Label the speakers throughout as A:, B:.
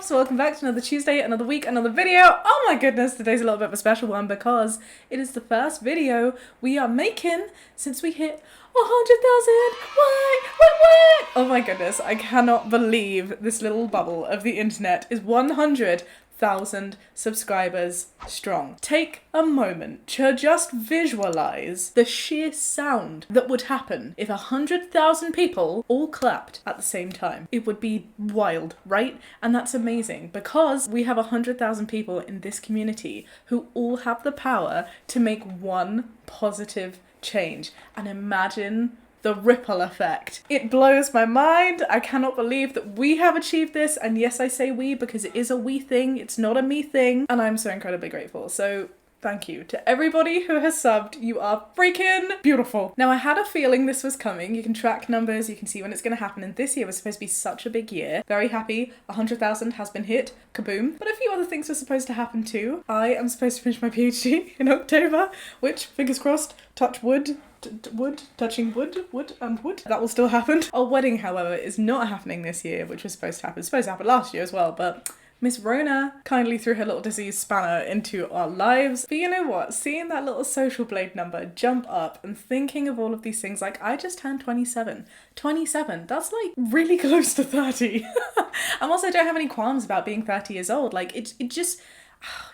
A: loves, welcome back to another Tuesday, another week, another video. Oh my goodness, today's a little bit of a special one because it is the first video we are making since we hit 100,000. What? Oh my goodness, I cannot believe this little bubble of the internet is 100,000 subscribers strong. Take a moment to just visualize the sheer sound that would happen if 100,000 people all clapped at the same time. It would be wild, right? And that's amazing because we have 100,000 people in this community who all have the power to make one positive change. And imagine the ripple effect. It blows my mind. I cannot believe that we have achieved this. And yes, I say we because it is a we thing. It's not a me thing. And I'm so incredibly grateful. So thank you to everybody who has subbed. You are freaking beautiful. Now, I had a feeling this was coming. You can track numbers. You can see when it's going to happen. And this year was supposed to be such a big year. Very happy. 100,000 has been hit. Kaboom. But a few other things were supposed to happen too. I am supposed to finish my PhD in October, which, fingers crossed, touch wood, touching wood and wood. That will still happen. Our wedding, however, is not happening this year, which was supposed to happen. It's supposed to happen last year as well, but Miss Rona kindly threw her little disease spanner into our lives. But you know what? Seeing that little social blade number jump up and thinking of all of these things, like I just turned 27. 27, that's like really close to 30. I also don't have any qualms about being 30 years old. Like it just,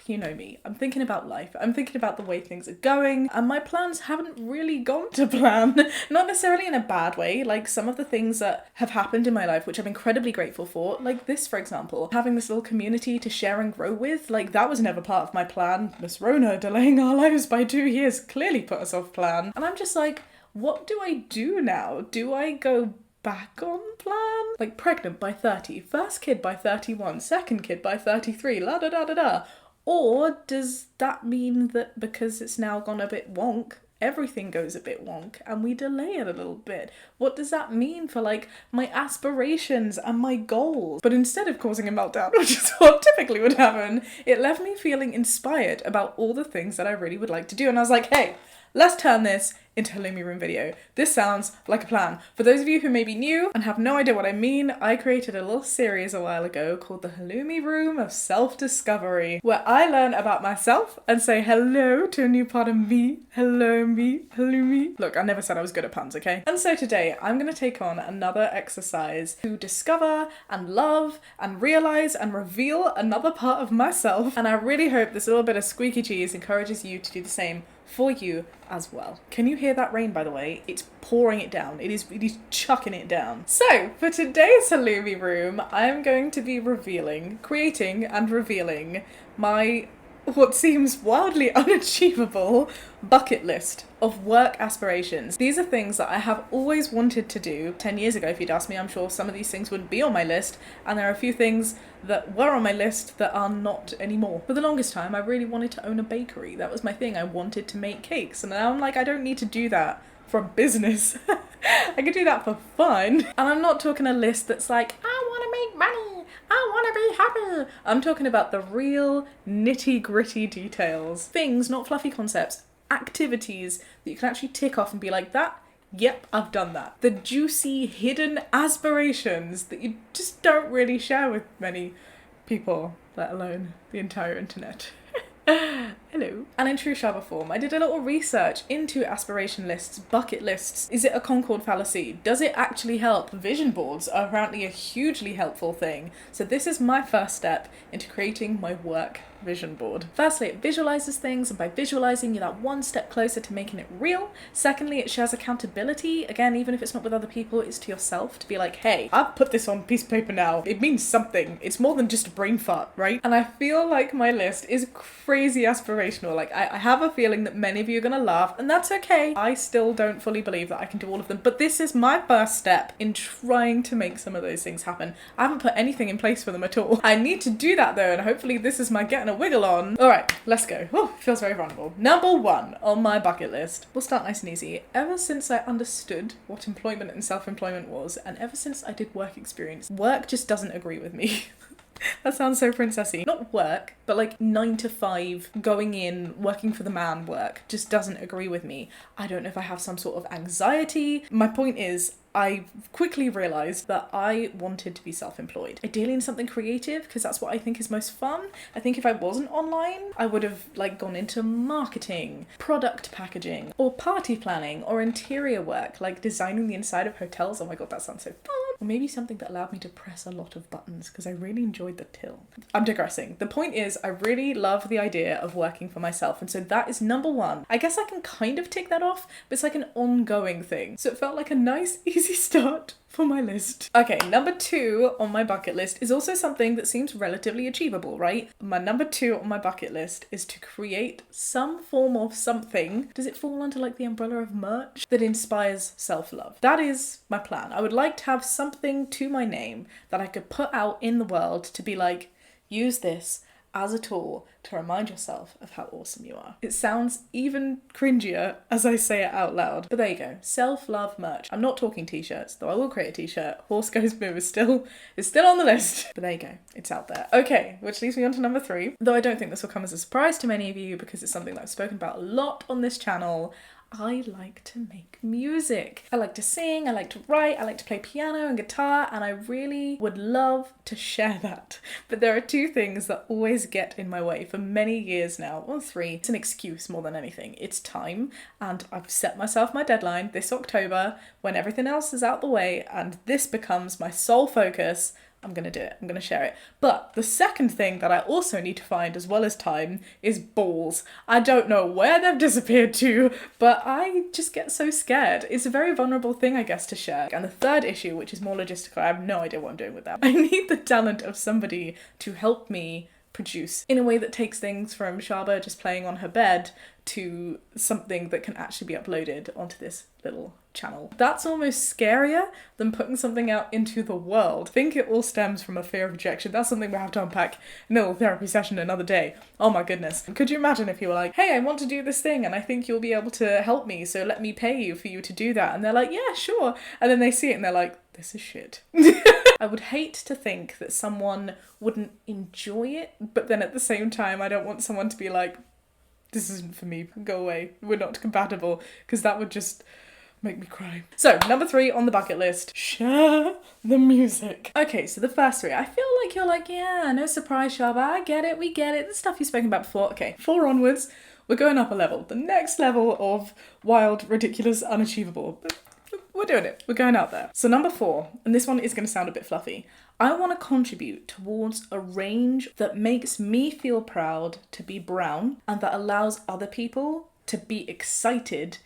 A: you know me, I'm thinking about life. I'm thinking about the way things are going, and my plans haven't really gone to plan. Not necessarily in a bad way, like some of the things that have happened in my life, which I'm incredibly grateful for, like this, for example, having this little community to share and grow with, like that was never part of my plan. Miss Rona delaying our lives by 2 years clearly put us off plan. And I'm just like, what do I do now? Do I go back on plan? Like pregnant by 30, first kid by 31, second kid by 33, la da da da da. Or does that mean that because it's now gone a bit wonk, everything goes a bit wonk and we delay it a little bit? What does that mean for like my aspirations and my goals? But instead of causing a meltdown, which is what typically would happen, it left me feeling inspired about all the things that I really would like to do. And I was like, hey, let's turn this into a halloumi room video. This sounds like a plan. For those of you who may be new and have no idea what I mean, I created a little series a while ago called the Halloumi Room of Self-Discovery, where I learn about myself and say hello to a new part of me. Hello me, halloumi. Look, I never said I was good at puns, okay? And so today I'm gonna take on another exercise to discover and love and realize and reveal another part of myself. And I really hope this little bit of squeaky cheese encourages you to do the same for you as well. Can you hear that rain, by the way? It's pouring it down. It is chucking it down. So for today's halloumi room, I'm going to be creating and revealing my what seems wildly unachievable bucket list of work aspirations. These are things that I have always wanted to do. 10 years ago, if you'd asked me, I'm sure some of these things wouldn't be on my list, and there are a few things that were on my list that are not anymore. For the longest time, I really wanted to own a bakery. That was my thing. I wanted to make cakes, and now I'm like, I don't need to do that for a business. I could do that for fun. And I'm not talking a list that's like, I want to make money, I want to be happy. I'm talking about the real nitty-gritty details. Things, not fluffy concepts, activities that you can actually tick off and be like, yep, I've done that. The juicy hidden aspirations that you just don't really share with many people, let alone the entire internet. Hello. And in true Shaaba form, I did a little research into aspiration lists, bucket lists. Is it a Concord fallacy? Does it actually help? Vision boards are apparently a hugely helpful thing. So this is my first step into creating my work vision board. Firstly, it visualizes things, and by visualizing, you're that one step closer to making it real. Secondly, it shares accountability. Again, even if it's not with other people, it's to yourself to be like, hey, I've put this on a piece of paper now. It means something. It's more than just a brain fart, right? And I feel like my list is crazy aspirational. Like I have a feeling that many of you are gonna laugh, and that's okay. I still don't fully believe that I can do all of them, but this is my first step in trying to make some of those things happen. I haven't put anything in place for them at all. I need to do that though, and hopefully this is my getting a wiggle on. All right, let's go. Oh, feels very vulnerable. Number 1 on my bucket list. We'll start nice and easy. Ever since I understood what employment and self-employment was, and ever since I did work experience, work just doesn't agree with me. That sounds so princessy. Not work, but like 9 to 5, going in, working for the man work just doesn't agree with me. I don't know if I have some sort of anxiety. My point is, I quickly realised that I wanted to be self-employed. Ideally in something creative, because that's what I think is most fun. I think if I wasn't online, I would have like gone into marketing, product packaging, or party planning, or interior work, like designing the inside of hotels. Oh my god, that sounds so fun. Or maybe something that allowed me to press a lot of buttons, because I really enjoyed the till. I'm digressing. The point is, I really love the idea of working for myself, and so that is number one. I guess I can kind of tick that off, but it's like an ongoing thing. So it felt like a nice, easy start for my list. Okay, number 2 on my bucket list is also something that seems relatively achievable, right? My number 2 on my bucket list is to create some form of something. Does it fall under like the umbrella of merch? That inspires self-love. That is my plan. I would like to have something to my name that I could put out in the world to be like, use this as a tool to remind yourself of how awesome you are. It sounds even cringier as I say it out loud. But there you go, self-love merch. I'm not talking t-shirts, though I will create a t-shirt. Horse Goes Moo is still on the list. But there you go, it's out there. Okay, which leads me on to number 3. Though I don't think this will come as a surprise to many of you because it's something that I've spoken about a lot on this channel. I like to make music. I like to sing, I like to write, I like to play piano and guitar, and I really would love to share that. But there are 2 things that always get in my way for many years now, or 3. It's an excuse more than anything. It's time, and I've set myself my deadline this October when everything else is out the way, and this becomes my sole focus. I'm gonna do it, I'm gonna share it. But the second thing that I also need to find as well as time is balls. I don't know where they've disappeared to, but I just get so scared. It's a very vulnerable thing, I guess, to share. And the third issue, which is more logistical, I have no idea what I'm doing with that. I need the talent of somebody to help me produce in a way that takes things from Shaaba just playing on her bed to something that can actually be uploaded onto this little channel. That's almost scarier than putting something out into the world. I think it all stems from a fear of rejection. That's something we have to unpack in a little therapy session another day. Oh my goodness. Could you imagine if you were like, hey, I want to do this thing and I think you'll be able to help me, so let me pay you for you to do that. And they're like, yeah, sure. And then they see it and they're like, this is shit. I would hate to think that someone wouldn't enjoy it, but then at the same time, I don't want someone to be like, this isn't for me, go away, we're not compatible, because that would just make me cry. So, number 3 on the bucket list, share the music. Okay, so the first 3, I feel like you're like, yeah, no surprise, Shaaba, I get it, we get it, the stuff you've spoken about before. Okay, 4 onwards, we're going up a level. The next level of wild, ridiculous, unachievable. We're doing it. We're going out there. So number 4, and this one is going to sound a bit fluffy. I want to contribute towards a range that makes me feel proud to be brown and that allows other people to be excited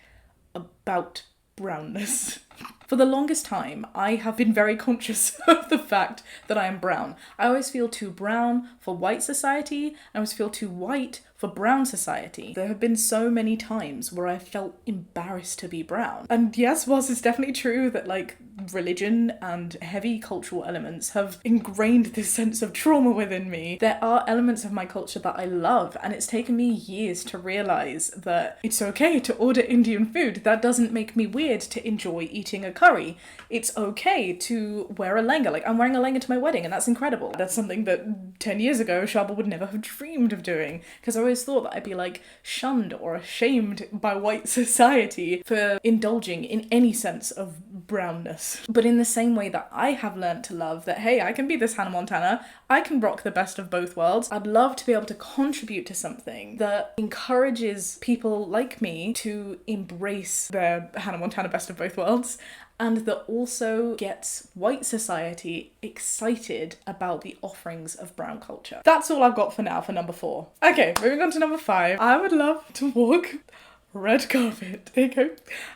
A: about brownness. For the longest time, I have been very conscious of the fact that I am brown. I always feel too brown for white society. I always feel too white for brown society. There have been so many times where I felt embarrassed to be brown. And yes, whilst it's definitely true that like religion and heavy cultural elements have ingrained this sense of trauma within me, there are elements of my culture that I love, and it's taken me years to realise that it's okay to order Indian food. That doesn't make me weird to enjoy eating a curry. It's okay to wear a lehenga. Like, I'm wearing a lehenga to my wedding, and that's incredible. That's something that 10 years ago Shaaba would never have dreamed of doing, because I always thought that I'd be like shunned or ashamed by white society for indulging in any sense of brownness. But in the same way that I have learned to love that, hey, I can be this Hannah Montana, I can rock the best of both worlds. I'd love to be able to contribute to something that encourages people like me to embrace their Hannah Montana best of both worlds, and that also gets white society excited about the offerings of brown culture. That's all I've got for now for number 4. Okay, moving on to number 5. I would love to walk red carpet. There you go.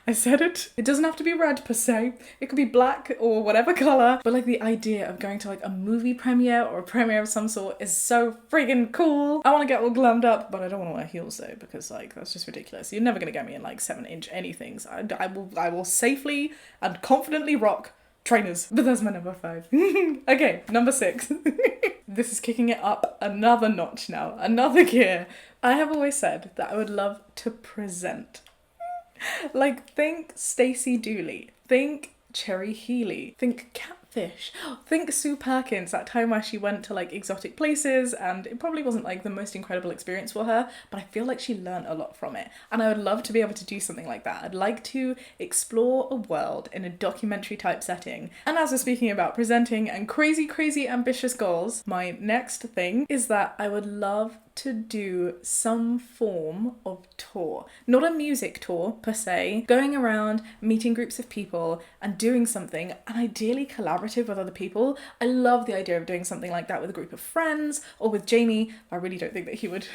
A: I said it. It doesn't have to be red per se. It could be black or whatever colour. But like the idea of going to like a movie premiere or a premiere of some sort is so friggin' cool. I want to get all glammed up, but I don't want to wear heels though, because like that's just ridiculous. You're never going to get me in like 7-inch anythings. I will safely and confidently rock trainers. But that's my number 5. Okay, number 6. This is kicking it up another notch now, another gear. I have always said that I would love to present. Like, think Stacey Dooley, think Cherry Healey, think Catfish fish. Think Sue Perkins, that time where she went to like exotic places, and it probably wasn't like the most incredible experience for her, but I feel like she learned a lot from it. And I would love to be able to do something like that. I'd like to explore a world in a documentary type setting. And as we're speaking about presenting and crazy, crazy ambitious goals, my next thing is that I would love to do some form of tour. Not a music tour per se, going around meeting groups of people and doing something, and ideally collaborative with other people. I love the idea of doing something like that with a group of friends or with Jamie. I really don't think that he would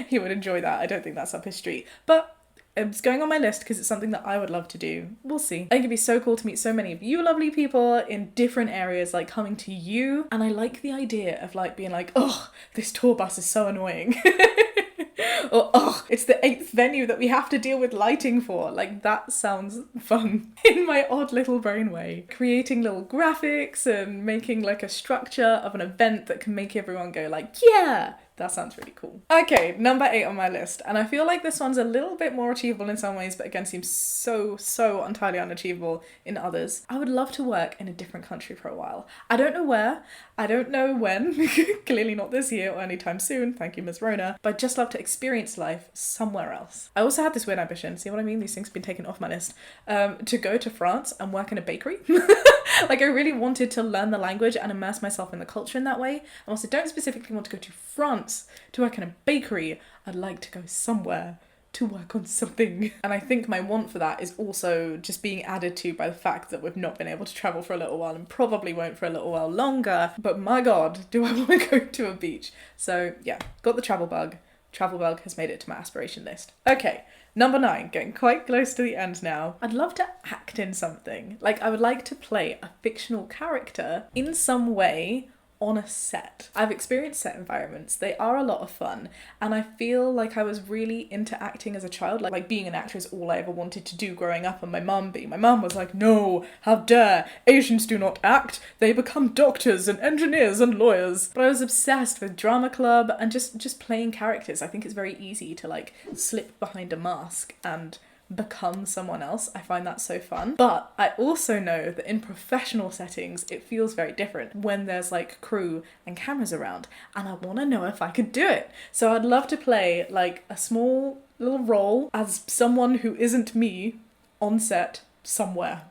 A: he would enjoy that. I don't think that's up his street. But it's going on my list because it's something that I would love to do. We'll see. I think it'd be so cool to meet so many of you lovely people in different areas, like coming to you. And I like the idea of like being like, oh, this tour bus is so annoying. Or, oh, it's the 8th venue that we have to deal with lighting for. Like, that sounds fun in my odd little brain way. Creating little graphics and making like a structure of an event that can make everyone go like, yeah! That sounds really cool. Okay, number 8 on my list. And I feel like this one's a little bit more achievable in some ways, but again seems so entirely unachievable in others. I would love to work in a different country for a while. I don't know where, I don't know when, clearly not this year or anytime soon, thank you Ms. Rona, but I'd just love to experience life somewhere else. I also had this weird ambition, see what I mean? These things have been taken off my list, to go to France and work in a bakery. Like, I really wanted to learn the language and immerse myself in the culture in that way. I also don't specifically want to go to France to work in a bakery. I'd like to go somewhere to work on something. And I think my want for that is also just being added to by the fact that we've not been able to travel for a little while and probably won't for a little while longer. But my God, do I want to go to a beach? So yeah, got the travel bug. Travel bug has made it to my aspiration list. Okay. Number 9, getting quite close to the end now. I'd love to act in something. Like, I would like to play a fictional character in some way on a set. I've experienced set environments. They are a lot of fun. And I feel like I was really into acting as a child. Like being an actor is all I ever wanted to do growing up, and my mum was like, no, how dare, Asians do not act. They become doctors and engineers and lawyers. But I was obsessed with drama club and just playing characters. I think it's very easy to like slip behind a mask and become someone else. I find that so fun. But I also know that in professional settings it feels very different when there's like crew and cameras around, and I want to know if I could do it. So I'd love to play like a small little role as someone who isn't me on set somewhere.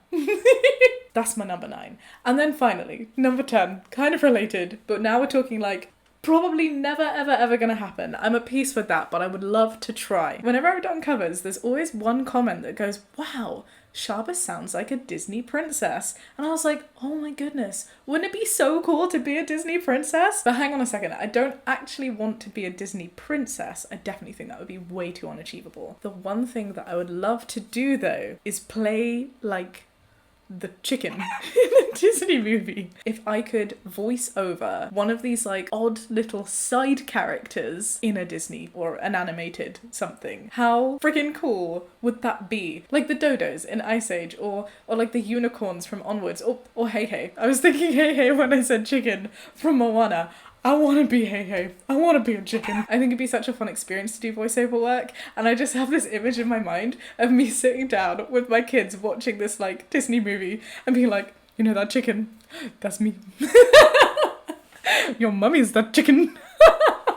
A: That's my number 9. And then finally, number 10, kind of related, but now we're talking like probably never ever gonna happen. I'm at peace with that, but I would love to try. Whenever I've done covers, there's always one comment that goes, wow, Shaaba sounds like a Disney princess. And I was like, oh my goodness, wouldn't it be so cool to be a Disney princess? But hang on a second, I don't actually want to be a Disney princess. I definitely think that would be way too unachievable. The one thing that I would love to do though is play like the chicken in a Disney movie. If I could voice over one of these like odd little side characters in a Disney or an animated something, how freaking cool would that be? Like the dodos in Ice Age, or like the unicorns from Onwards, or Hey Hey. I was thinking Hey Hey when I said chicken from Moana. I want to be Hey Hey. I want to be a chicken. I think it'd be such a fun experience to do voiceover work, and I just have this image in my mind of me sitting down with my kids watching this like Disney movie and being like, you know that chicken? That's me. Your mummy's that chicken.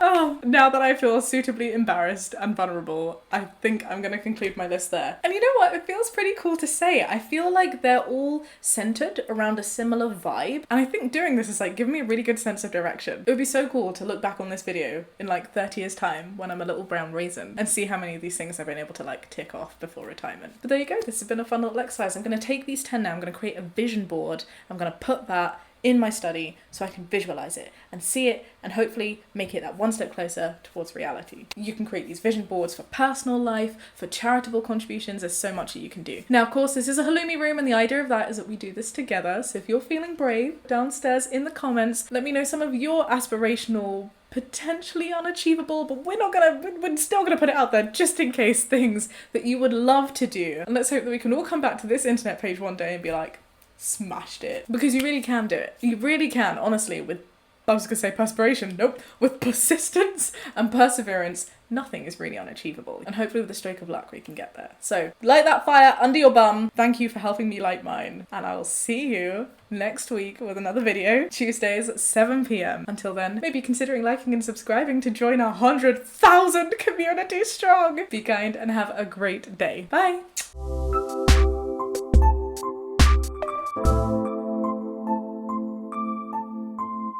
A: Oh, now that I feel suitably embarrassed and vulnerable, I think I'm going to conclude my list there. And you know what? It feels pretty cool to say. I feel like they're all centered around a similar vibe. And I think doing this is like giving me a really good sense of direction. It would be so cool to look back on this video in like 30 years time when I'm a little brown raisin and see how many of these things I've been able to like tick off before retirement. But there you go. This has been a fun little exercise. I'm going to take these 10 now. I'm going to create a vision board. I'm going to put that in my study so I can visualize it and see it and hopefully make it that one step closer towards reality. You can create these vision boards for personal life, for charitable contributions. There's so much that you can do. Now, of course, this is a halloumi room, and the idea of that is that we do this together. So if you're feeling brave, downstairs in the comments, let me know some of your aspirational, potentially unachievable, but we're still gonna put it out there just in case, things that you would love to do. And let's hope that we can all come back to this internet page one day and be like, smashed it. Because you really can do it. You really can, honestly, with I was gonna say perspiration, nope. With persistence and perseverance, nothing is really unachievable. And hopefully with a stroke of luck we can get there. So light that fire under your bum. Thank you for helping me light mine. And I will see you next week with another video, Tuesdays at 7 p.m. Until then, maybe considering liking and subscribing to join our 100,000 community strong. Be kind and have a great day. Bye.